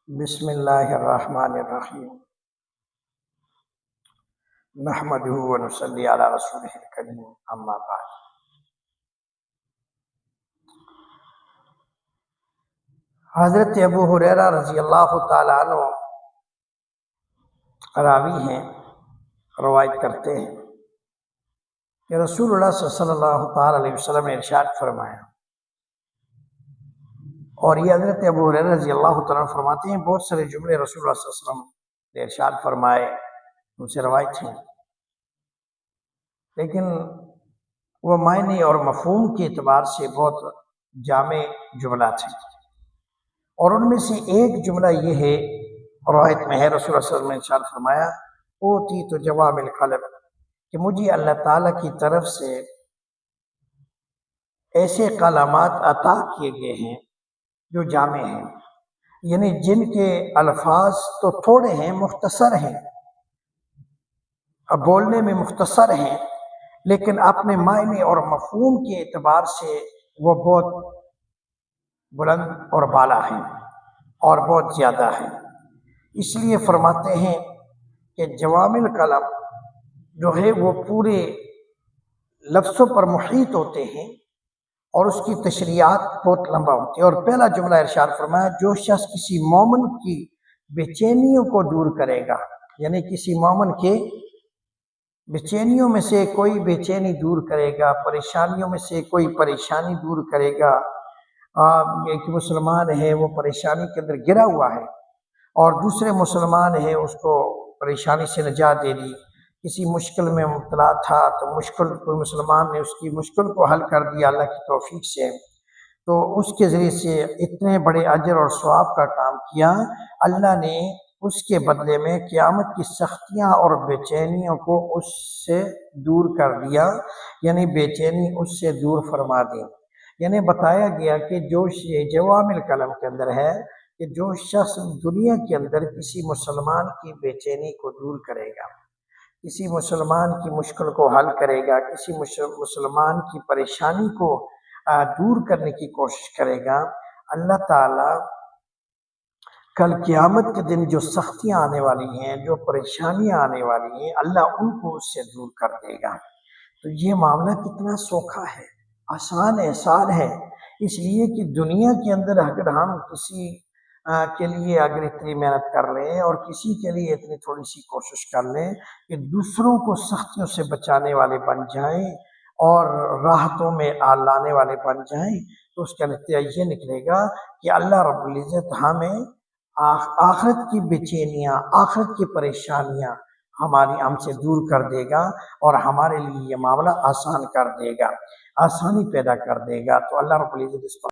بسم اللہ الرحمن الرحیم نحمدہ ونصلی علی رسولہ الکریم اما بعد۔ حضرت ابو ہریرہ رضی اللہ تعالیٰ عنہ راوی ہیں، روایت کرتے ہیں کہ رسول اللہ صلی اللہ تعالیٰ علیہ وسلم نے ارشاد فرمایا، اور یہ حضرت ابو ہریرہ رضی اللہ تعالیٰ عنہ فرماتے ہیں بہت سارے جملے رسول اللہ صلی اللہ علیہ وسلم نے ارشاد فرمائے ان سے روایت ہیں، لیکن وہ معنی اور مفہوم کے اعتبار سے بہت جامع جملات ہیں، اور ان میں سے ایک جملہ یہ ہے، روایت میں ہے رسول اللہ صلی اللہ علیہ وسلم نے ارشاد فرمایا اوتیت جوامع الکلم، کہ مجھے اللہ تعالیٰ کی طرف سے ایسے کلمات عطا کیے گئے ہیں جو جامع ہیں، یعنی جن کے الفاظ تو تھوڑے ہیں، مختصر ہیں، اب بولنے میں مختصر ہیں، لیکن اپنے معنی اور مفہوم کے اعتبار سے وہ بہت بلند اور بالا ہیں اور بہت زیادہ ہیں۔ اس لیے فرماتے ہیں کہ جوامع الکلم جو ہے وہ پورے لفظوں پر محیط ہوتے ہیں اور اس کی تشریحات بہت لمبا ہوتی ہے۔ اور پہلا جملہ ارشاد فرمایا جو شخص کسی مومن کی بے چینیوں کو دور کرے گا، یعنی کسی مومن کے بے چینیوں میں سے کوئی بے چینی دور کرے گا، پریشانیوں میں سے کوئی پریشانی دور کرے گا، ایک مسلمان ہے وہ پریشانی کے اندر گرا ہوا ہے اور دوسرے مسلمان ہے اس کو پریشانی سے نجات دے دی، کسی مشکل میں مبتلا تھا تو کوئی مسلمان نے اس کی مشکل کو حل کر دیا اللہ کی توفیق سے، تو اس کے ذریعے سے اتنے بڑے اجر اور ثواب کا کام کیا، اللہ نے اس کے بدلے میں قیامت کی سختیاں اور بے چینیوں کو اس سے دور کر دیا، یعنی بے چینی اس سے دور فرما دی۔ یعنی بتایا گیا کہ جو جوامع الکلم کے اندر ہے کہ جو شخص دنیا کے اندر کسی مسلمان کی بے چینی کو دور کرے گا، کسی مسلمان کی مشکل کو حل کرے گا، کسی مسلمان کی پریشانی کو دور کرنے کی کوشش کرے گا، اللہ تعالیٰ کل قیامت کے دن جو سختیاں آنے والی ہیں، جو پریشانیاں آنے والی ہیں، اللہ ان کو اس سے دور کر دے گا۔ تو یہ معاملہ کتنا سوکھا ہے، آسان احسان ہے، اس لیے کہ دنیا کے اندر اگر ہم کسی کے لیے اگر اتنی محنت کر لیں اور کسی کے لیے اتنی تھوڑی سی کوشش کر لیں کہ دوسروں کو سختیوں سے بچانے والے بن جائیں اور راحتوں میں لانے والے بن جائیں، تو اس کا نتیجہ یہ نکلے گا کہ اللہ رب العزت ہمیں آخرت کی بے چینیاں، آخرت کی پریشانیاں ہم سے دور کر دے گا اور ہمارے لیے یہ معاملہ آسان کر دے گا، آسانی پیدا کر دے گا۔ تو اللہ رب العزت اس پر